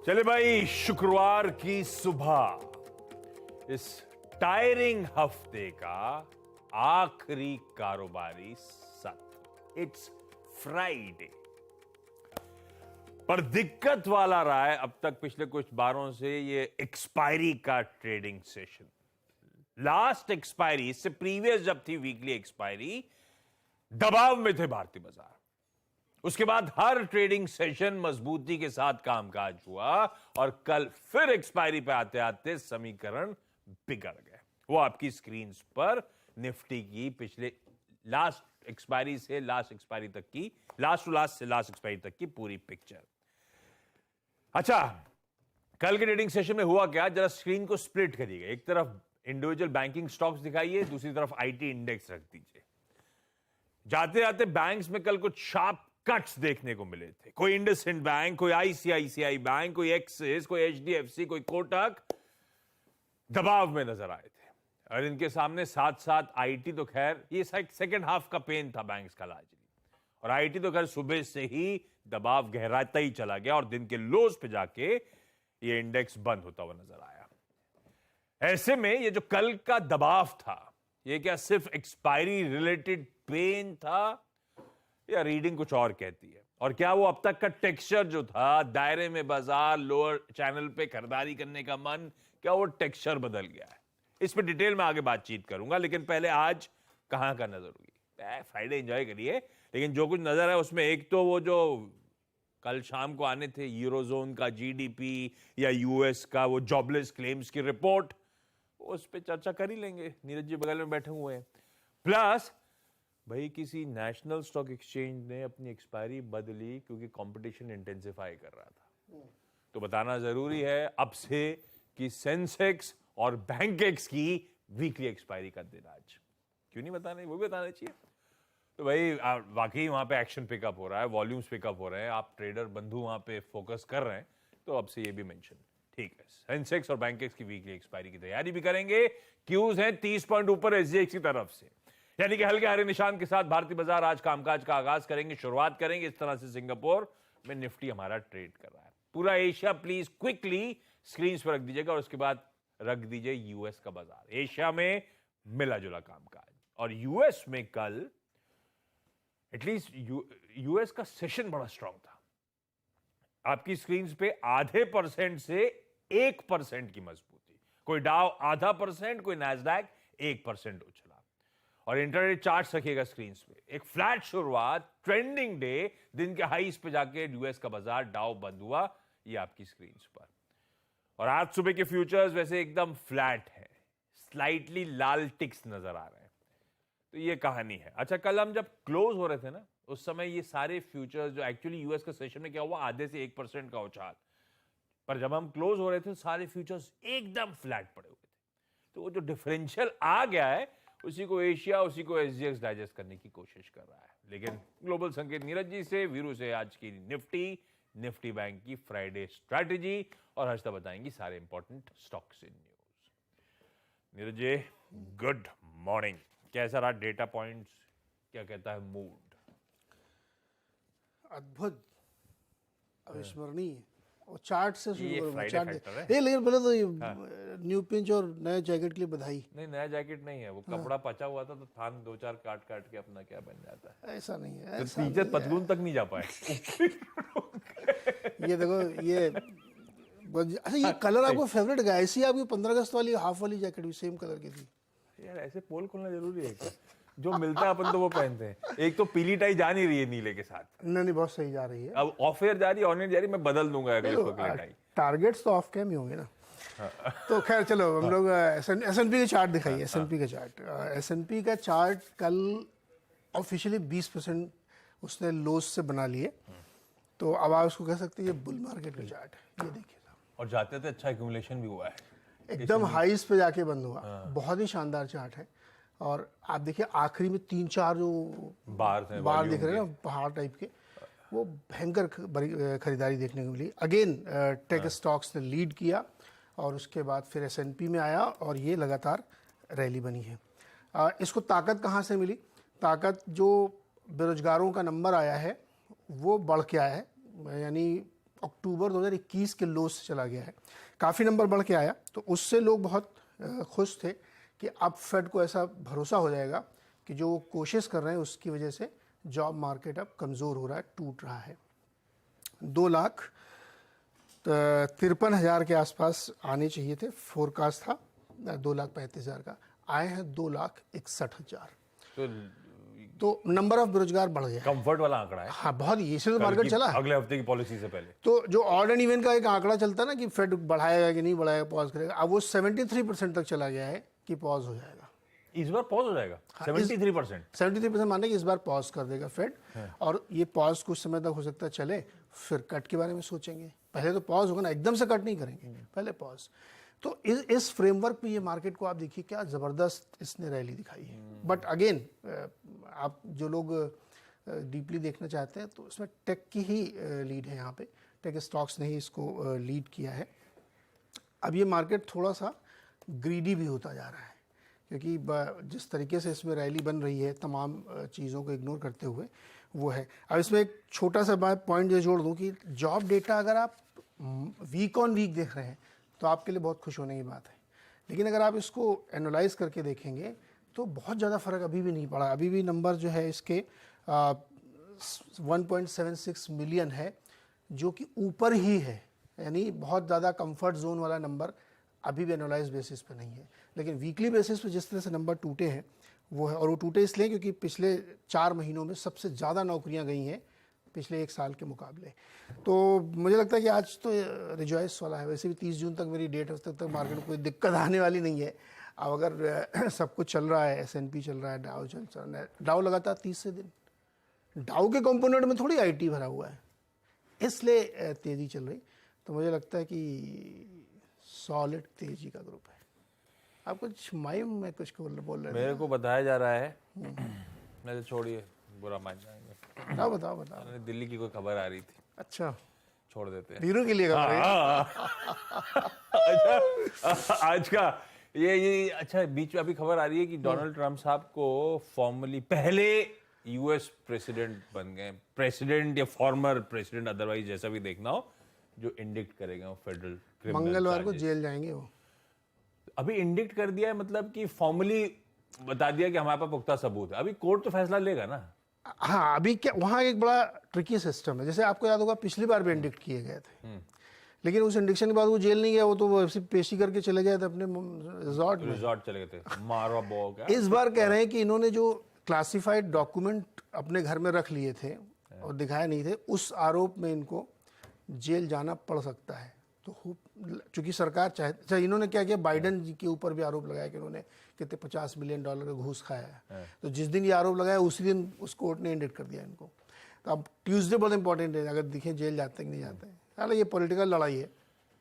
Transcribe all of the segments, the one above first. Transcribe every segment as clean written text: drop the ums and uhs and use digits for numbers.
चले भाई, शुक्रवार की सुबह इस टायरिंग हफ्ते का आखिरी कारोबारी सत्र। It's Friday. पर दिक्कत वाला रहा है अब तक पिछले कुछ बारों से ये एक्सपायरी का ट्रेडिंग सेशन। लास्ट एक्सपायरी, इससे प्रीवियस जब थी वीकली एक्सपायरी, दबाव में थे भारतीय बाजार। उसके बाद हर ट्रेडिंग सेशन मजबूती के साथ कामकाज हुआ और कल फिर एक्सपायरी पे आते आते समीकरण बिगड़ गए। वो आपकी स्क्रीन पर निफ्टी की पिछले लास्ट एक्सपायरी से लास्ट एक्सपायरी तक की, लास्ट टू लास्ट से लास्ट एक्सपायरी तक की पूरी पिक्चर। अच्छा, कल के ट्रेडिंग सेशन में हुआ क्या, जरा स्क्रीन को स्प्लिट करिएगा। एक तरफ इंडिविजुअल बैंकिंग स्टॉक्स दिखाइए, दूसरी तरफ आईटी इंडेक्स रख दीजिए। जाते जाते बैंक्स में कल कुछ शार्प कट्स देखने को मिले थे। कोई इंडसइंड बैंक, कोई आईसीआईसीआई बैंक, कोई एक्सिस, कोई एचडीएफसी, कोई कोटक दबाव में नजर आए थे। और इनके सामने साथ साथ आईटी तो खैर ये सेकंड हाफ का पेन था बैंक्स का लाजली, और आईटी तो खैर सुबह से ही दबाव गहराता ही चला गया और दिन के लोज पे जाके ये इंडेक्स बंद होता हुआ नजर आया। ऐसे में ये जो कल का दबाव था, ये क्या सिर्फ एक्सपायरी रिलेटेड पेन था या रीडिंग कुछ और कहती है? और क्या वो अब तक का टेक्सचर जो था, दायरे में बाजार, लोअर चैनल पे खरीदारी करने का मन, क्या वो टेक्सचर बदल गया है? इस पे डिटेल में आगे बातचीत करूंगा, लेकिन पहले आज कहां का नजर होगी। फ्राइडे एंजॉय करिए, लेकिन जो कुछ नजर है उसमें एक तो वो जो कल शाम को आने थे यूरोजोन का जीडीपी या यूएस का वो जॉबलेस क्लेम्स की रिपोर्ट, उस पर चर्चा कर ही लेंगे। नीरज जी बगल में बैठे हुए हैं। प्लस भाई किसी नेशनल स्टॉक एक्सचेंज ने अपनी एक्सपायरी बदली क्योंकि कंपटीशन इंटेंसिफाई कर रहा था। तो बताना जरूरी है अब से कि सेंसेक्स और बैंकेक्स की वीकली एक्सपायरी का दिन आज। क्यों नहीं बताना, वो भी बताना चाहिए। तो भाई वाकई वहां पे एक्शन पिकअप हो रहा है, वॉल्यूम्स पिकअप हो रहे हैं, आप ट्रेडर बंधु वहां पे फोकस कर रहे हैं, तो अब से ये भी मेंशन ठीक है। सेंसेक्स और बैंकेक्स की वीकली एक्सपायरी की तैयारी भी करेंगे। क्यूज हैं 30 पॉइंट ऊपर एसजीएक्स की तरफ से, यानी कि हल्के हरे निशान के साथ भारतीय बाजार आज कामकाज का आगाज करेंगे, शुरुआत करेंगे इस तरह से। सिंगापुर में निफ्टी हमारा ट्रेड कर रहा है। पूरा एशिया प्लीज क्विकली स्क्रीन पर रख दीजिएगा और उसके बाद रख दीजिए यूएस का बाजार। एशिया में मिला जुला कामकाज, और यूएस में कल एटलीस्ट यूएस का सेशन बड़ा स्ट्रांग था। आपकी स्क्रीन पे 0.5% से 1% की मजबूती। कोई डाउ 0.5%, कोई नैस्डैक 1% उछला। और इंटरडे चार्ट रखिएगा स्क्रीन पे। एक फ्लैट शुरुआत, ट्रेंडिंग डे, दिन के हाईस पे जाके यूएस का बाजार डाउ बंद हुआ, ये आपकी स्क्रीन पर। और आज सुबह के फ्यूचर्स वैसे एकदम फ्लैट है, स्लाइटली लाल टिक्स नजर आ रहे हैं। तो ये कहानी है। अच्छा, कल हम जब क्लोज हो रहे थे ना, उस समय ये सारे फ्यूचर्स जो एक्चुअली यूएस का सेशन में क्या हुआ, आधे से 1% का उछाल, पर जब हम क्लोज हो रहे थे सारे फ्यूचर्स एकदम फ्लैट पड़े हुए थे। तो वो जो डिफरेंशियल आ गया है, उसी को एशिया, उसी को एसजीएक्स डाइजेस्ट करने की कोशिश कर रहा है। लेकिन ग्लोबल संकेत नीरज जी से, वीरू से आज की निफ्टी बैंक की फ्राइडे स्ट्रैटेजी, और हर्षदा बताएंगी सारे important stocks in news. Neeraj ji, good morning. कैसा रहा डेटा पॉइंट्स, क्या कहता है मूड? अद्भुत, अविस्मरणीय। और चार्ट से शुरू करूंगा। चार्ट ये लेकिन बोले तो न्यू पिंच और नए जैकेट के लिए बधाई। नहीं, नया जैकेट नहीं है वो। कपड़ा पचा हुआ था तो थान 2-4 काट काट के अपना क्या बन जाता है। ऐसा नहीं है, तो ऐसा टीचर पतलून तक नहीं जा पाए। ये देखो, ये अच्छा, ये कलर आपको फेवरेट है? ऐसी आपकी 15 अगस्त वाली हाफ वाली जैकेट भी सेम कलर की थी यार। ऐसे पोल खोलना जरूरी है क्या? जो मिलता है अपन तो वो पहनते हैं। एक तो पीली टाई जा नहीं रही है नीले के साथ। नहीं, बहुत सही जा रही है। अब ऑफ एयर जा रही है, ऑन एयर जा रही है, मैं बदल दूंगा अगले टाई। टारगेट्स तो ऑफ कैम ही होंगे ना। तो खैर चलो, हम लोग एसएनपी का चार्ट दिखाइए। एसएनपी का चार्ट, एसएनपी का चार्ट कल ऑफिशियली 20% उसने लोज से बना लिए। तो अब आप उसको कह सकते हैं ये बुल मार्केट का चार्ट है। ये देखिए, और जाते थे अच्छा एक्यूमुलेशन भी हुआ है, एकदम हाईस पे जाके बंद हुआ। बहुत ही शानदार चार्ट है। और आप देखिए आखिरी में 3-4 जो बार दिख रहे हैं ना, पहाड़ टाइप के, वो भयंकर खरीदारी देखने को मिली। अगेन टेक स्टॉक्स ने लीड किया, और उसके बाद फिर एसएनपी में आया, और ये लगातार रैली बनी है। इसको ताकत कहाँ से मिली? ताकत जो बेरोजगारों का नंबर आया है वो बढ़ के आया है, यानी अक्टूबर 2021 के लो से चला गया है, काफ़ी नंबर बढ़ के आया। तो उससे लोग बहुत खुश थे कि अब फेड को ऐसा भरोसा हो जाएगा कि जो वो कोशिश कर रहे हैं उसकी वजह से जॉब मार्केट अब कमज़ोर हो रहा है, टूट रहा है। 2,53,000 के आसपास आने चाहिए थे, फोरकास्ट था 2,35,000 का, आए हैं 2,61,000। तो नंबर ऑफ बेरोजगार बढ़ गया। कंफर्ट वाला आंकड़ा है। हाँ, बहुत ही, इसलिए तो मार्केट चला है। अगले हफ्ते की पॉलिसी से पहले तो जो ऑड एंड इवन का एक आंकड़ा चलता है ना कि फेड बढ़ाएगा कि नहीं बढ़ाएगा, पॉज करेगा, अब वो 73% तक चला गया है कि पॉज हो जाएगा। इस बार पॉज हो जाएगा। 73%। 73% मानने कि इस बार पॉज कर देगा फेड, और ये पॉज कुछ समय तक हो सकता है चले, फिर कट के बारे में सोचेंगे। पहले तो पॉज होगा ना, एकदम से कट नहीं करेंगे, पहले पॉज। तो इस फ्रेमवर्क में ये मार्केट को आप देखिए क्या ज़बरदस्त इसने रैली दिखाई है। बट अगेन, आप जो लोग डीपली देखना चाहते हैं तो इसमें टेक की ही लीड है। यहाँ पे टेक स्टॉक्स ने ही इसको लीड किया है। अब ये मार्केट थोड़ा सा ग्रीडी भी होता जा रहा है, क्योंकि जिस तरीके से इसमें रैली बन रही है तमाम चीज़ों को इग्नोर करते हुए, वो है। अब इसमें एक छोटा सा पॉइंट ये जोड़ दूँ कि जॉब डेटा अगर आप वीक ऑन वीक देख रहे हैं तो आपके लिए बहुत खुश होने की बात है, लेकिन अगर आप इसको एनालाइज करके देखेंगे तो बहुत ज़्यादा फ़र्क अभी भी नहीं पड़ा। अभी भी नंबर जो है इसके 1.76 मिलियन है, जो कि ऊपर ही है, यानी बहुत ज़्यादा कंफर्ट जोन वाला नंबर अभी भी एनालाइज बेसिस पे नहीं है। लेकिन वीकली बेसिस पे जिस तरह से नंबर टूटे हैं वो है, और वो टूटे इसलिए क्योंकि पिछले 4 महीनों में सबसे ज़्यादा नौकरियां गई हैं पिछले 1 साल के मुकाबले। तो मुझे लगता है कि आज तो रिजॉइस वाला है। वैसे भी 30 जून तक मेरी डेट है, उस तक मार्केट में कोई दिक्कत आने वाली नहीं है। अब अगर सब कुछ चल रहा है, S&P चल रहा है, डाउ चल रहा है, डाउ लगातार 30 दिन, डाउ के कंपोनेंट में थोड़ी IT भरा हुआ है, इसलिए तेज़ी चल रही। तो मुझे लगता है कि सॉलिड तेजी का ग्रुप है। आप कुछ माइम में कुछ बोल रहे मेरे को बताया जा रहा है, मैं तो छोड़िए, बुरा मान जाएंगे। बताओ। दिल्ली की कोई खबर आ रही थी। अच्छा, छोड़ देते हैं। वीरू के लिए खबर है। अच्छा, आज का ये अच्छा, बीच में अभी खबर आ रही है कि डोनाल्ड ट्रंप साहब को फॉर्मली पहले US प्रेसिडेंट बन गए, प्रेसिडेंट या फॉर्मर प्रेसिडेंट, अदरवाइज जैसा भी देखना हो, जो इंडिक्ट करेगा फेडरल क्रिमिनल मंगलवार को जेल जाएंगे वो। अभी इंडिक्ट कर दिया है, मतलब कि फॉर्मली बता दिया कि हमारे पास पुख्ता सबूत है। अभी कोर्ट तो फैसला लेगा ना। हाँ, अभी क्या वहाँ एक बड़ा ट्रिकी सिस्टम है। जैसे आपको याद होगा पिछली बार भी इंडिक्ट किए गए थे, लेकिन उस इंडिक्शन के बाद वो जेल नहीं गया, वो तो सिर्फ पेशी करके चले गए थे अपने रिजॉर्ट चले गए थे, मारा बो क्या। इस बार कह रहे हैं कि इन्होंने जो क्लासिफाइड डॉक्यूमेंट अपने घर में रख लिए थे और दिखाए नहीं थे, उस आरोप में इनको जेल जाना पड़ सकता है। तो चूंकि सरकार चाहे, इन्होंने क्या किया, बाइडन जी के ऊपर भी आरोप लगाया कि उन्होंने कितने $50 मिलियन का घूस खाया है। तो जिस दिन ये आरोप लगाया उसी दिन उस कोर्ट ने इंडिक्ट कर दिया इनको। तो अब ट्यूसडे बहुत इंपॉर्टेंट है, अगर दिखे जेल जाते हैं कि नहीं जाते हैं। हालांकि ये पॉलिटिकल लड़ाई है,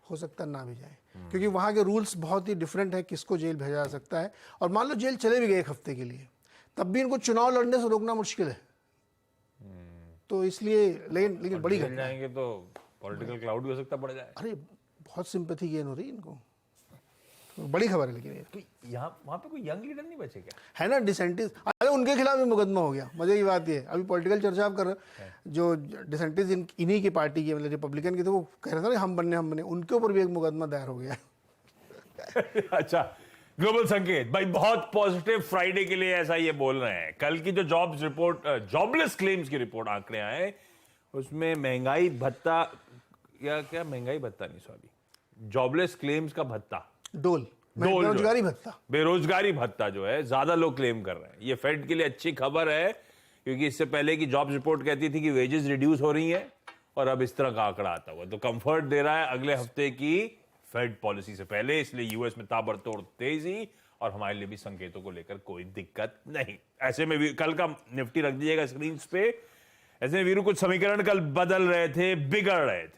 हो सकता है ना भी जाए, क्योंकि वहाँ के रूल्स बहुत ही डिफरेंट है किसको जेल भेजा जा सकता है। और मान लो जेल चले भी गए 1 हफ्ते के लिए, तब भी इनको चुनाव लड़ने से रोकना मुश्किल है। तो इसलिए लेकिन बड़ी घटना जाएंगे तो पॉलिटिकल क्लाउड भी हो सकता पड़ जाए। अरे बहुत सिंपैथी गेन हो रही है इनको, तो बड़ी खबर है। लेकिन ये यहाँ वहाँ पे कोई यंग लीडर नहीं बचे क्या? है ना, डिसेंटिस, अरे उनके खिलाफ भी मुकदमा हो गया। मजे की बात ये, अभी पॉलिटिकल चर्चा आप कर रहे हो, जो डिसेंटिस इन्हीं की पार्टी के, मतलब रिपब्लिकन के थे, वो कह रहे थे हम बने, उनके ऊपर भी एक मुकदमा दायर हो गया। अच्छा, ग्लोबल संकेत भाई बहुत पॉजिटिव फ्राइडे के लिए ऐसा ये बोल रहे हैं। कल की जो जॉब्स रिपोर्ट, जॉबलेस क्लेम्स की रिपोर्ट आंकड़े आए, उसमें महंगाई भत्ता या क्या, महंगाई भत्ता नहीं, सॉरी, जॉबलेस क्लेम्स का भत्ता, बेरोजगारी भत्ता, बेरोजगारी भत्ता जो है ज्यादा लोग क्लेम कर रहे हैं। ये फेड के लिए अच्छी खबर है, क्योंकि इससे पहले की जॉब्स रिपोर्ट कहती थी कि वेजेस रिड्यूस हो रही हैं, और अब इस तरह का आंकड़ा आता हुआ तो कंफर्ट दे रहा है अगले हफ्ते की फेड पॉलिसी से पहले। इसलिए यूएस में ताबड़तोड़ तेजी, और हमारे लिए भी संकेतों को लेकर कोई दिक्कत नहीं। ऐसे में भी कल का निफ्टी रख दीजिएगा स्क्रीन पे। ऐसे में वीरू कुछ समीकरण कल बदल रहे थे, बिगड़ रहे थे।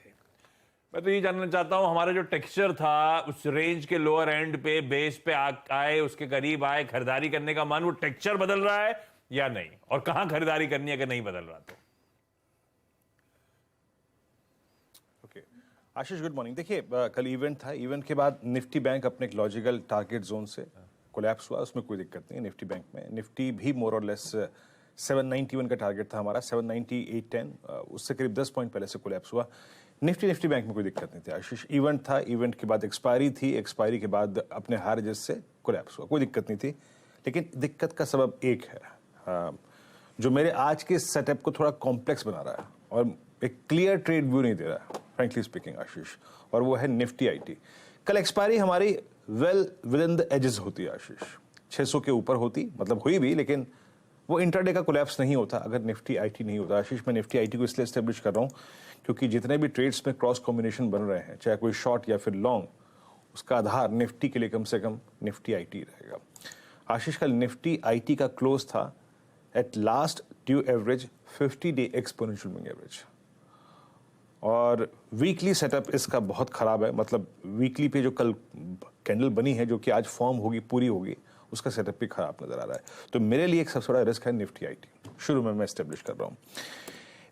मैं तो ये जानना चाहता हूं, हमारा जो टेक्सचर था उस रेंज के लोअर एंड पे, बेस पे आए, उसके करीब आए, खरीदारी करने का मन, वो टेक्सचर बदल रहा है या नहीं, और कहां खरीदारी करनी है अगर नहीं बदल रहा तो? ओके आशीष, गुड मॉर्निंग। देखिए कल इवेंट था, इवेंट के बाद निफ्टी बैंक अपने एक लॉजिकल टारगेट जोन से कोलैप्स हुआ, उसमें कोई दिक्कत नहीं है निफ्टी बैंक में। निफ्टी भी मोर और लेस 791 का टारगेट था हमारा, 798.10, उससे करीब 10 पॉइंट पहले से कोलैप्स हुआ। निफ्टी बैंक में कोई दिक्कत नहीं थी आशीष। इवेंट था, इवेंट के बाद एक्सपायरी थी, एक्सपायरी के बाद अपने हायर एजेस से कोलैप्स हुआ, कोई दिक्कत नहीं थी। लेकिन दिक्कत का सबब एक है जो मेरे आज के सेटअप को थोड़ा कॉम्प्लेक्स बना रहा है और एक क्लियर ट्रेड व्यू नहीं दे रहा है, फ्रेंकली स्पीकिंग आशीष, और वो है निफ्टी आईटी। कल एक्सपायरी हमारी well within the edges होती है आशीष, 600 के ऊपर होती, मतलब हुई भी, लेकिन वो इंटरडे का कोलैप्स नहीं होता अगर निफ्टी आईटी नहीं होता आशीष। मैं निफ्टी आईटी को इसलिए एस्टेब्लिश कर रहा हूँ क्योंकि जितने भी ट्रेड्स में क्रॉस कॉम्बिनेशन बन रहे हैं, चाहे कोई शॉर्ट या फिर लॉन्ग, उसका आधार निफ्टी के लिए कम से कम निफ्टी आईटी रहेगा आशीष। कल निफ्टी आईटी का क्लोज था at last due average 50 day exponential moving average, और वीकली सेटअप इसका बहुत खराब है। मतलब वीकली पे जो कल कैंडल बनी है, जो कि आज फॉर्म होगी, पूरी होगी, उसका सेटअप भी खराब नजर आ रहा है। तो मेरे लिए एक सबसे बड़ा रिस्क है निफ्टी आईटी, शुरू में मैं एस्टेब्लिश कर रहा हूँ।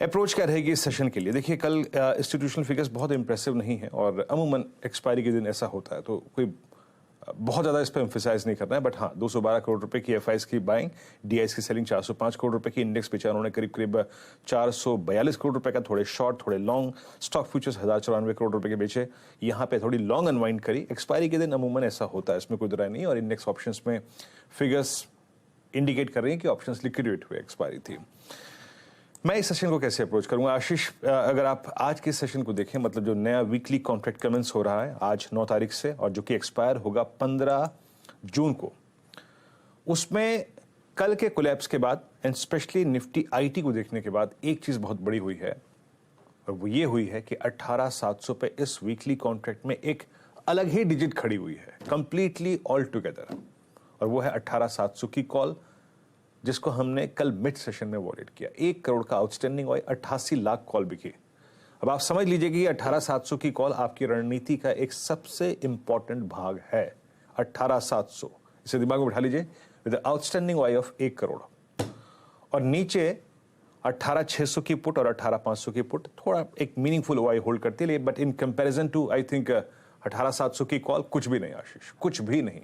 अप्रोच क्या रहेगी इस सेशन के लिए? देखिए, कल इंस्टीट्यूशनल फिगर्स बहुत इंप्रेसिव नहीं है, और अमूमन एक्सपायरी के दिन ऐसा होता है, तो कोई बहुत ज़्यादा इस पर एम्फेसाइज नहीं करना है। बट हाँ, 212 करोड़ रुपए की एफआईज की बाइंग, डीआईज की सेलिंग, 405 करोड़ रुपए की इंडेक्स बेचा उन्होंने, करीब 442 करोड़ रुपए का, थोड़े शॉर्ट थोड़े लॉन्ग। स्टॉक फ्यूचर्स 1094 करोड़ रुपए के बेचे, यहाँ पे थोड़ी लॉन्ग अनवाइंड करी। एक्सपायरी के दिन अमूमन ऐसा होता है, इसमें कोई दरार नहीं, और इंडेक्स ऑप्शंस में फिगर्स इंडिकेट कर रही हैं कि ऑप्शंस लिक्विडेट हुए, एक्सपायरी थी। मैं इस सेशन को कैसे अप्रोच करूंगा आशीष? अगर आप आज के सेशन को देखें, मतलब जो नया वीकली कॉन्ट्रैक्ट कमेंस हो रहा है आज 9 तारीख से, और जो कि एक्सपायर होगा 15 जून को, उसमें कल के कोलैप्स के बाद एंड स्पेशली निफ्टी आईटी को देखने के बाद एक चीज बहुत बड़ी हुई है, और वो ये हुई है कि 18,700 पे इस वीकली कॉन्ट्रैक्ट में एक अलग ही डिजिट खड़ी हुई है, कंप्लीटली ऑल टुगेदर, और वो है 18,700 की कॉल, जिसको हमने कल मिड सेशन में वॉलेट किया। 1 करोड़ का आउटस्टैंडिंग और 88 लाख कॉल बिकी। अब आप समझ लीजिए कि 18,700 की कॉल आपकी रणनीति का एक सबसे इंपॉर्टेंट भाग है। 18,700 इसे दिमाग में बिठा लीजिए, with outstanding Y of 1 crore, और नीचे 18,600 की पुट और 18,500 की पुट थोड़ा एक मीनिंगफुल वाई होल्ड करती है, but in comparison to I think 18,700 की कॉल कुछ भी नहीं आशीष, कुछ भी नहीं।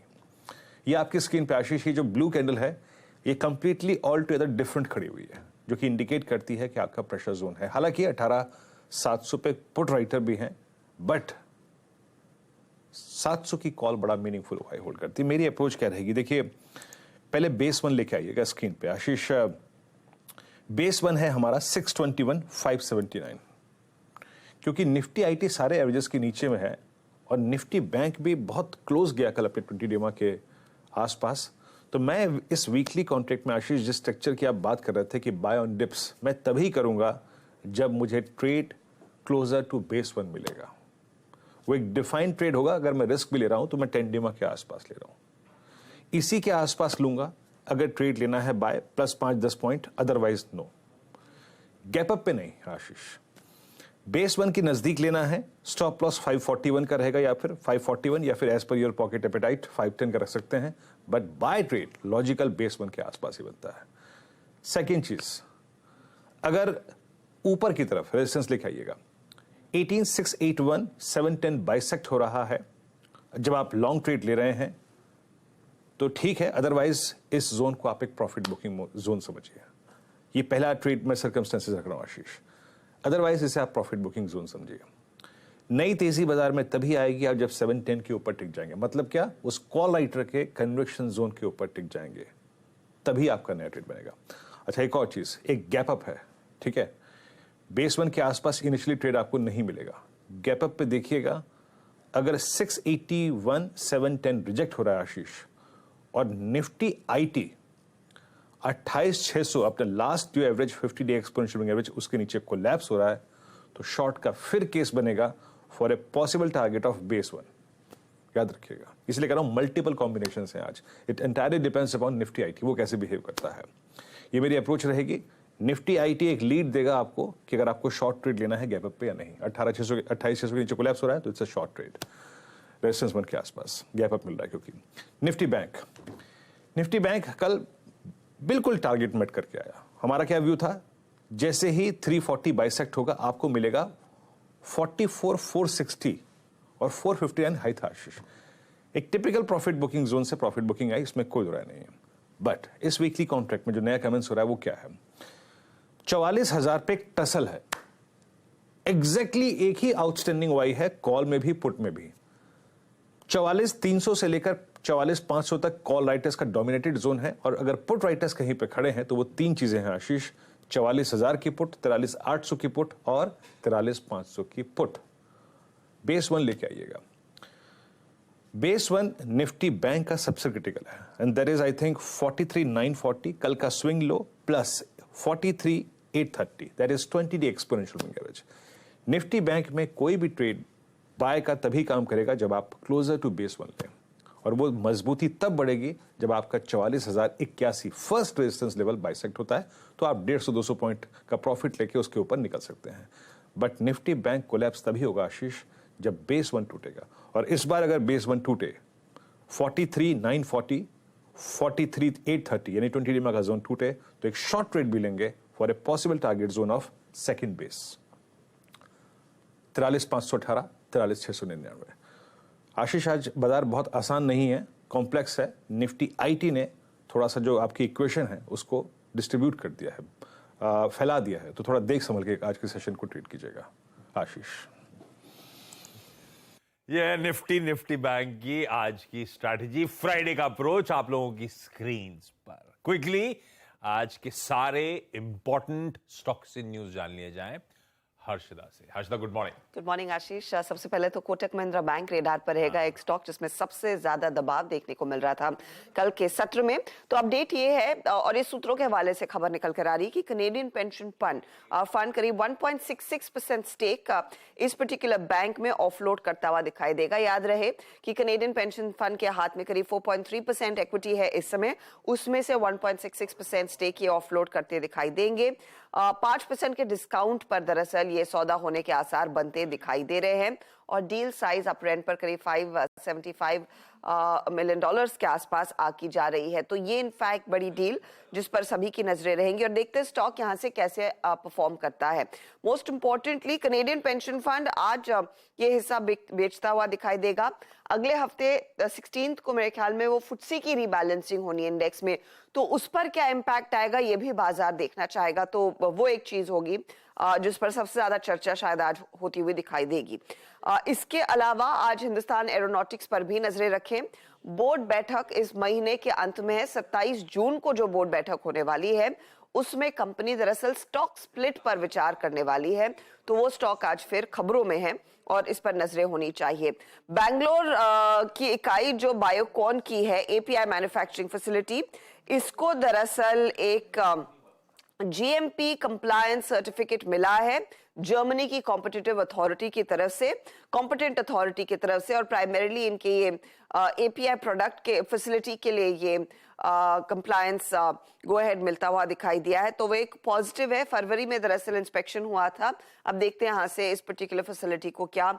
ये आपकी स्क्रीन पे आशीष, ये जो ब्लू कैंडल है, ये कंप्लीटली ऑल टुगेदर डिफरेंट खड़ी हुई है, जो कि इंडिकेट करती है कि आपका प्रेशर जोन है। हालांकि 18,700 पे पुट राइटर भी हैं, बट 700 की कॉल बड़ा मीनिंगफुल वाई होल्ड करती है। मेरी अप्रोच क्या रहेगी? देखिए, पहले बेस 1 लेके आइएगा स्क्रीन पे आशीष। बेस 1 है हमारा 621,579, क्योंकि निफ्टी आईटी सारे एवरेजेस के नीचे में है, और निफ्टी बैंक भी बहुत क्लोज गया कल अपने 20 डेमा के आसपास। तो मैं इस वीकली कॉन्ट्रैक्ट में आशीष, जिस स्ट्रक्चर की आप बात कर रहे थे कि बाय ऑन डिप्स, मैं तभी करूंगा जब मुझे ट्रेड क्लोजर टू बेस 1 मिलेगा। वो एक डिफाइंड ट्रेड होगा। अगर मैं रिस्क भी ले रहा हूं तो मैं 10 डेमा के आसपास ले रहा हूं, इसी के आसपास लूंगा अगर ट्रेड लेना है buy, plus 5-10 point, otherwise no. Gap up पे नहीं आशीष, बेस 1 के नजदीक लेना है। स्टॉप लॉस 541 का रहेगा, या फिर 541, या फिर as per your pocket apatite 510 का रख सकते हैं, but by trade logical base 1 के आसपास ही बनता है। सेकेंड चीज, अगर ऊपर की तरफ रेजिस्टेंस लेके आइएगा, 18,681 710 बाइसेक्ट हो रहा है। जब आप लॉन्ग ट्रेड ले रहे हैं तो ठीक है, अदरवाइज इस जोन को आप एक प्रॉफिट बुकिंग जोन समझिए। ये पहला ट्रेड में सर्कमस्टेंसेस रख रहा हूं आशीष, अदरवाइज इसे आप प्रॉफिट बुकिंग जोन समझिए। नई तेजी बाजार में तभी आएगी आप जब 710 के ऊपर टिक जाएंगे, मतलब क्या, उस कॉल राइटर के कन्विक्शन जोन के ऊपर टिक जाएंगे, तभी आपका नया ट्रेड बनेगा। अच्छा, एक और चीज, एक गैप अप है, ठीक है, बेस 1 के आसपास इनिशियली ट्रेड आपको नहीं मिलेगा। गैप अप पे देखिएगा, अगर 681,710 रिजेक्ट हो रहा है आशीष, और निफ्टी आईटी 28,600 अपने लास्ट जो एवरेज 50 डे एक्सपोनेंशियल एवरेज उसके नीचे कोलैप्स हो रहा है, तो शॉर्ट का फिर केस बनेगा for a possible target of base 1। याद रखिएगा, इसलिए कह रहा हूं मल्टीपल कॉम्बिनेशन हैं आज। It entirely depends upon Nifty IT, वो कैसे बिहेव करता है। ये मेरी अप्रोच रहेगी। निफ्टी आईटी एक लीड देगा आपको कि अगर आपको शॉर्ट ट्रेड लेना है गैप अप पे या नहीं। 28,600 के नीचे कोलैप्स हो रहा है तो it's a short trade, resistance 1 के आसपास गैप अप मिल रहा है। क्योंकि निफ्टी बैंक कल बिल्कुल टारगेट मेट करके आया। हमारा क्या व्यू था, जैसे ही 340 बाइसेक्ट होगा आपको मिलेगा 44,460 और 459 हाई था आशीष। एक टिपिकल प्रॉफिट बुकिंग जोन से प्रॉफिट बुकिंग आई, इसमें कोई राय नहीं है। बट इस वीकली कॉन्ट्रैक्ट में जो नया कमेंट्स हो रहा है वो क्या है, 44,000 पे एक टसल है, एग्जैक्टली एक ही आउटस्टैंडिंग वाई है कॉल में भी पुट में भी। 44,300 से लेकर 44,500 तक कॉल राइटर्स का डोमिनेटेड जोन है, और अगर पुट राइटर्स कहीं पे खड़े हैं तो वो तीन चीजें हैं आशीष, 44,000 की पुट, 43,800 की पुट और 43,500 की पुट। बेस वन लेके आइएगा। बेस वन निफ्टी बैंक का सबसे क्रिटिकल है, and that is I think 43,940 कल का swing low plus 43,830, that is 20 day exponential moving average. Nifty bank में कोई भी ट्रेड बाय का तभी काम करेगा जब आप क्लोजर टू बेस वन लें, और वो मजबूती तब बढ़ेगी जब आपका 44,081 फर्स्ट रेजिस्टेंस लेवल बाइसेक्ट होता है, तो आप 150-200 पॉइंट का प्रॉफिट लेके उसके ऊपर निकल सकते हैं। बट निफ्टी बैंक कोलैप्स तभी होगा आशीष जब बेस वन टूटेगा, और इस बार अगर बेस वन टूटे 43,940, 43,830 यानी 20 डे का जोन टूटे तो एक शॉर्ट ट्रेड भी लेंगे for a possible target zone of second base 43,518, 43,699। आशीष आज बाजार बहुत आसान नहीं है, कॉम्प्लेक्स है। निफ्टी आईटी ने थोड़ा सा जो आपकी इक्वेशन है उसको डिस्ट्रीब्यूट कर दिया है, फैला दिया है, तो थोड़ा देख संभल के आज के सेशन को ट्रीट कीजिएगा आशीष। ये निफ्टी बैंक की आज की स्ट्रैटेजी, फ्राइडे का अप्रोच आप लोगों की स्क्रीन पर। क्विकली आज के सारे इंपॉर्टेंट स्टॉक्स इन न्यूज जान लिए जाएं हर्षदा से। Harshada, good morning. Good morning Ashish. सबसे पहले तो कोटक महिंद्रा बैंक रेडार पर रहेगा, एक स्टॉक जिसमें सबसे ज्यादा दबाव देखने को मिल रहा था कल के सत्र में। तो अपडेट ये है, और इस सूत्रों के हवाले से खबर निकल कर आ रही कि कनेडियन पेंशन फंड करीब 1.66% स्टेक इस पर्टिकुलर बैंक में ऑफलोड करता हुआ दिखाई देगा। याद रहे कि कनेडियन पेंशन फंड के हाथ में करीब 4.3% इक्विटी है इस समय, उसमें से 1.66% स्टेक ये ऑफलोड करते दिखाई देंगे। 5% के डिस्काउंट पर दरअसल ये सौदा होने के आसार बनते दिखाई दे रहे हैं, और डील साइज अप रेंट पर करीब $575 मिलियन के आसपास आकी जा रही है। तो ये इनफैक्ट बड़ी डील जिस पर सभी की नजरें रहेंगी, और देखते हैं स्टॉक यहां से कैसे परफॉर्म करता है। Most importantly Canadian pension fund आज ये हिस्सा बेचता हुआ दिखाई देगा। अगले हफ्ते 16 को मेरे ख्याल में वो फुटसी की रीबैलेंसिंग होनी है इंडेक्स में, तो उस पर क्या इम्पैक्ट आएगा ये भी बाजार देखना चाहेगा। तो वो एक चीज होगी जिस पर सबसे ज्यादा चर्चा शायद आज होती हुई दिखाई देगी। इसके अलावा आज हिंदुस्तान एरोनॉटिक्स पर भी नजरें रखें। बोर्ड बैठक इस महीने के अंत में है, 27 जून को जो बोर्ड बैठक होने वाली है उसमें कंपनी दरअसल स्टॉक स्प्लिट पर विचार करने वाली है, तो वो स्टॉक आज फिर खबरों में है और इस पर नजरें होनी चाहिए। बैंगलोर की इकाई जो बायोकॉन की है, एपीआई मैन्युफैक्चरिंग फैसिलिटी, इसको दरअसल एक जीएमपी कंप्लायंस सर्टिफिकेट मिला है जर्मनी की कॉम्पिटिटिव अथॉरिटी की तरफ से, कॉम्पिटेंट अथॉरिटी की तरफ से, और प्राइमरीली इनके ये एपीआई प्रोडक्ट के फैसिलिटी के लिए ये कंप्लायंस गो अहेड मिलता हुआ दिखाई दिया है। तो वो एक पॉजिटिव है। फरवरी में दरअसल इंस्पेक्शन हुआ था, अब देखते हैं यहाँ से इस पर्टिकुलर फैसिलिटी को क्या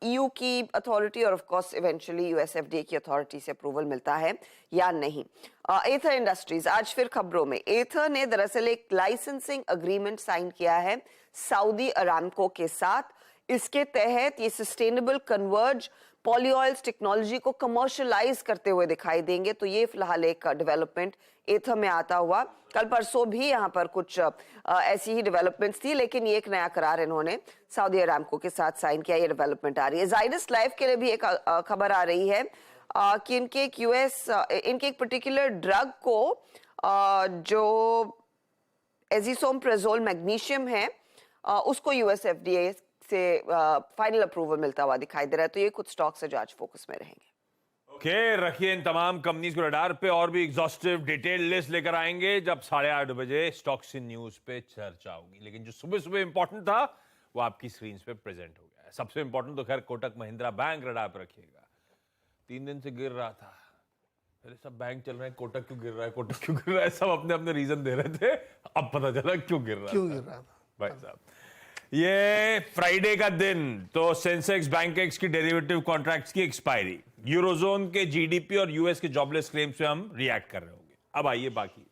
ईयू की अथॉरिटी और ऑफ कोर्स इवेंचुअली यूएसएफडीए की अथॉरिटी से अप्रूवल मिलता है या नहीं। एथर इंडस्ट्रीज आज फिर खबरों में। एथर ने दरअसल एक लाइसेंसिंग अग्रीमेंट साइन किया है सऊदी अरामको के साथ। इसके तहत ये सस्टेनेबल कन्वर्ज पॉलीऑयल्स टेक्नोलॉजी को कमर्शियलाइज करते हुए दिखाई देंगे। तो ये फिलहाल एक डेवलपमेंट एथर में आता हुआ। कल परसों भी यहाँ पर कुछ ऐसी ही डेवलपमेंट्स थी, लेकिन ये एक नया करार इन्होंने सऊदी अरामको के साथ साइन किया। ये डेवलपमेंट आ रही है। जाइडस लाइफ के लिए भी एक खबर आ रही है कि इनके एक पर्टिकुलर ड्रग को जो एजिसोमप्रेजोल मैग्नीशियम है उसको यूएसएफडीए से फाइनल अप्रूवल मिलता हुआ दिखाई दे रहा है। तो ये कुछ स्टॉक्स है जो आज फोकस में रहेंगे। ओके, रखिए इन तमाम कंपनीज को रडार पे, और भी एग्जॉस्टिव डिटेल लिस्ट लेकर आएंगे जब 8:30 बजे स्टॉक्स इन न्यूज पे चर्चा होगी। लेकिन जो सुबह सुबह इंपॉर्टेंट था वो आपकी स्क्रीन पे प्रेजेंट हो गया है। सबसे इंपॉर्टेंट तो खैर कोटक महिंद्रा बैंक रडार पे रखिएगा। 3 दिन से गिर रहा था, पहले सब बैंक चल रहे हैं, कोटक क्यों गिर रहा है, कोटक क्यों गिर रहा है, सब अपने अपने रीजन दे रहे थे। अब पता चला क्यों गिर रहा था भाई साहब। ये फ्राइडे का दिन तो सेंसेक्स बैंकेक्स की डेरिवेटिव कॉन्ट्रैक्ट्स की एक्सपायरी, यूरोजोन के जीडीपी और यूएस के जॉबलेस क्लेम्स पे हम रिएक्ट कर रहे होंगे। अब आइए बाकी।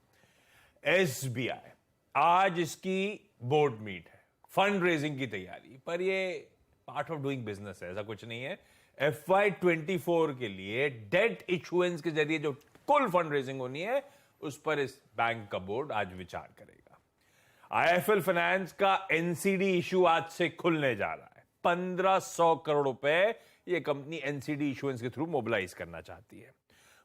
एसबीआई आज इसकी बोर्ड मीट है, फंड रेजिंग की तैयारी, पर ये पार्ट ऑफ डूइंग बिजनेस है, ऐसा कुछ नहीं है। FY24 के लिए डेट इशुएंस के जरिए जो कुल फंड रेजिंग होनी है उस पर इस बैंक का बोर्ड आज विचार करेगा। आईएफएल फाइनेंस का एनसीडी इशू आज से खुलने जा रहा है। 1500 करोड़ रुपए ये कंपनी एनसीडी इशुएंस के थ्रू मोबिलाइज करना चाहती है।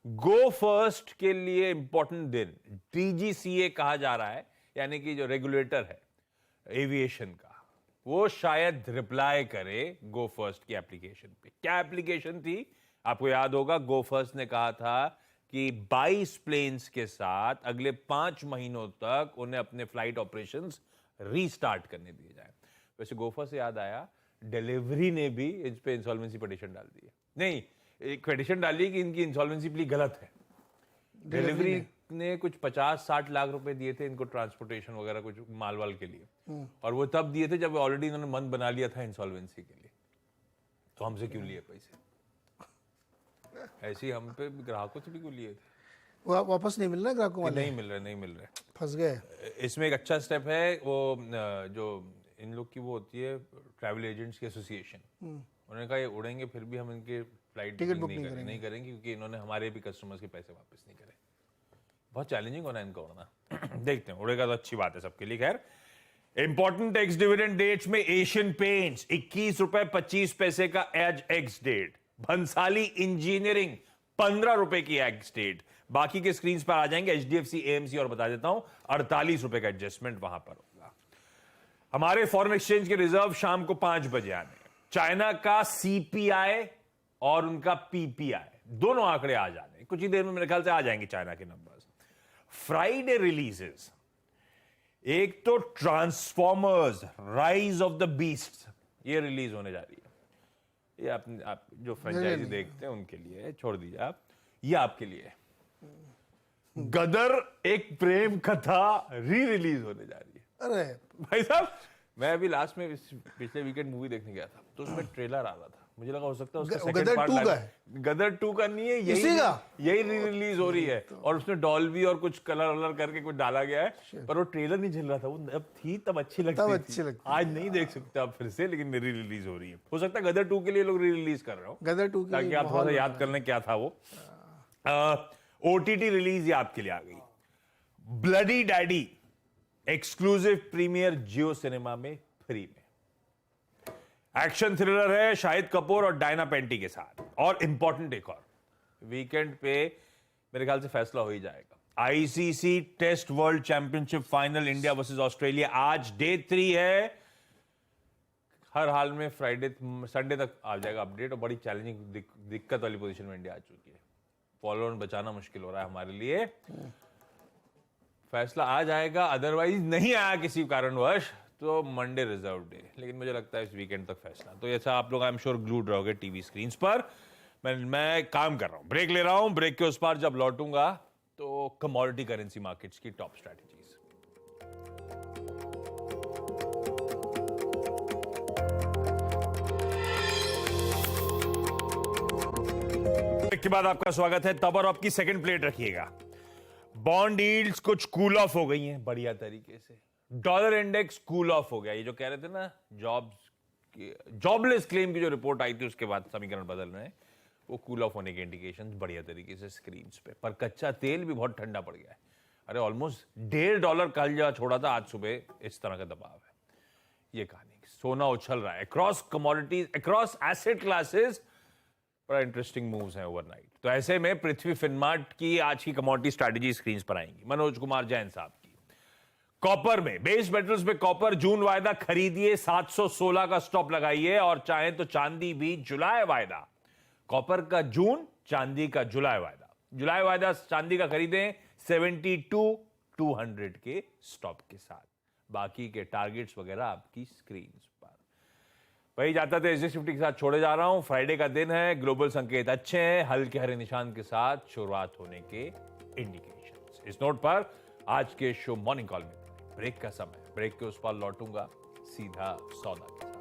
गो फर्स्ट के लिए इंपॉर्टेंट दिन डीजीसीए कहा जा रहा है, यानी कि जो रेगुलेटर है एविएशन का, वो शायद रिप्लाई करे गो फर्स्ट की एप्लीकेशन पे। क्या एप्लीकेशन थी? आपको याद होगा, गो फर्स्ट ने कहा था कि 22 प्लेन्स के साथ अगले 5 महीनों तक उन्हें अपने फ्लाइट ऑपरेशंस रीस्टार्ट करने दिए जाए। वैसे गो फर्स्ट से याद आया, डिलीवरी ने भी इस पे इंसॉल्वेंसी पिटीशन डाल दी है। नहीं, एक पिटीशन डाली कि इनकी इंसॉल्वेंसी प्ली गलत है। डिलीवरी ने कुछ 50-60 लाख रुपए दिए थे इनको, ट्रांसपोर्टेशन वगैरह कुछ मालवाल के लिए, और वो तब दिए थे जब ऑलरेडी इन्होंने मन बना लिया था इंसॉल्वेंसी के लिए। तो हमसे क्यों लिए पैसे? ऐसे ही हम पे ग्राहकों से भी क्यों लिए थे? वो वापस नहीं मिल रहा ग्राहकों वाले? नहीं मिल रहे। फंस गए। इसमें एक अच्छा स्टेप है, वो जो इन लोग की वो होती है ट्रैवल एजेंट्स की एसोसिएशन, उन्होंने कहा ये उड़ेंगे फिर भी हम इनके फ्लाइट टिकट बुक नहीं करेंगे क्योंकि इन्होंने हमारे भी कस्टमर्स के पैसे वापस नहीं करे। बहुत चैलेंजिंग होना इनका उड़ना। देखते हैं, उड़ेगा तो अच्छी बात है सबके लिए। खैर, इंपॉर्टेंट एक्स डिविडेंड डेट्स में एशियन पेंट्स 21 रुपए 25 पैसे का as ex date, Bhansali engineering 15 रुपए की एक्स डेट, बाकी के स्क्रीन पर आ जाएंगे। एचडीएफसी एएमसी और बता देता हूं 48 रुपए का एडजस्टमेंट वहां पर होगा। हमारे फॉरेन एक्सचेंज के रिजर्व शाम को 5 बजे आने। चाइना का सीपीआई और उनका पीपीआई दोनों आंकड़े आ जाने, कुछ ही देर में मेरे ख्याल से आ जाएंगे चाइना के नंबर्स। फ्राइडे रिलीजेस, एक तो transformers rise of the beast, ये रिलीज होने जा रही है। ये आप जो फ्रेंचाइजी देखते हैं उनके लिए है, छोड़ दीजिए आप, ये आपके लिए है। गदर एक प्रेम कथा री रिलीज होने जा रही है। अरे भाई साहब, मैं अभी लास्ट में पिछले वीकेंड मूवी देखने गया था, तो उसमें ट्रेलर आ रहा था, मुझे लगा हो सकता है उसका सेकंड पार्ट गदर 2 का है। गदर 2 का नहीं है, यही री रिलीज हो रही है, और उसमें डॉल्बी और कुछ कलर वलर करके कुछ डाला गया है, पर वो ट्रेलर नहीं चल रहा था। वो अब थी तब अच्छी लगती थी, आज नहीं देख सकते आप फिर से, लेकिन री रिलीज हो रही है। हो सकता है गदर 2 के लिए लोग री रिलीज कर रहे हो, गदर 2 ताकि आप थोड़ा सा याद कर लें क्या था वो। ओटीटी रिलीज ये आपके लिए आ गई, ब्लडी डैडी एक्सक्लूसिव प्रीमियर जियो सिनेमा में फ्री में। एक्शन थ्रिलर है शाहिद कपूर और डायना पेंटी के साथ। और इंपॉर्टेंट एक और, वीकेंड पे मेरे ख्याल से फैसला हो ही जाएगा। ICC test world championship final India versus Australia, आज डे 3 है। हर हाल में फ्राइडे संडे तक आ जाएगा अपडेट, और बड़ी चैलेंजिंग दिक्कत वाली पोजीशन में इंडिया आ चुकी है। फॉलो ऑन बचाना मुश्किल हो रहा है हमारे लिए। फैसला आ जाएगा, अदरवाइज नहीं आया किसी कारणवश तो मंडे रिजर्व डे, लेकिन मुझे लगता है इस वीकेंड तक फैसला। तो ऐसा आप लोग आई एम श्योर ग्लूड रहोगे टीवी स्क्रीन्स पर। मैं काम कर रहा हूं, ब्रेक ले रहा हूं। ब्रेक के उस पार जब लौटूंगा तो कमोडिटी करेंसी मार्केट्स की टॉप स्ट्रैटेजीज। ब्रेक के बाद आपका स्वागत है। तब और आपकी सेकंड प्लेट रखिएगा। बॉन्ड यील्ड्स कुछ कूल ऑफ हो गई हैं बढ़िया तरीके से। डॉलर इंडेक्स कूल ऑफ हो गया। ये जो कह रहे थे ना जॉबलेस क्लेम की जो रिपोर्ट आई थी उसके बाद समीकरण बदल रहे हैं, वो कूल ऑफ होने के इंडिकेशंस बढ़िया तरीके से स्क्रीन्स पे। पर कच्चा तेल भी बहुत ठंडा पड़ गया है। अरे ऑलमोस्ट $1.5 कल जा छोड़ा था, आज सुबह इस तरह का दबाव है। ये कहानी। सोना उछल रहा है across commodities, across asset classes. बड़ा इंटरेस्टिंग मूव्स हैं ओवरनाइट। तो ऐसे में पृथ्वी फिनमार्ट की आज की कमोडिटी स्ट्रैटेजी स्क्रीन पर आएंगी। मनोज कुमार जैन साहब की। कॉपर में, बेस मेटल्स में कॉपर जून वायदा खरीदिए, 716 का स्टॉप लगाइए, और चाहे तो चांदी भी जुलाई वायदा। कॉपर का जून, चांदी का जुलाई वायदा। जुलाई वायदा चांदी का खरीदें 72,200 के स्टॉप के साथ। बाकी के टारगेट्स वगैरह आपकी स्क्रीन पर। वही जाता था SG 50 के साथ छोड़े जा रहा हूं। फ्राइडे का दिन है, ग्लोबल संकेत अच्छे हैं, हल्के हरे निशान के साथ शुरुआत होने के इंडिकेशंस। इस नोट पर आज के शो मॉर्निंग कॉल में ब्रेक का समय। ब्रेक के उस पर लौटूंगा सीधा सौदा के साथ।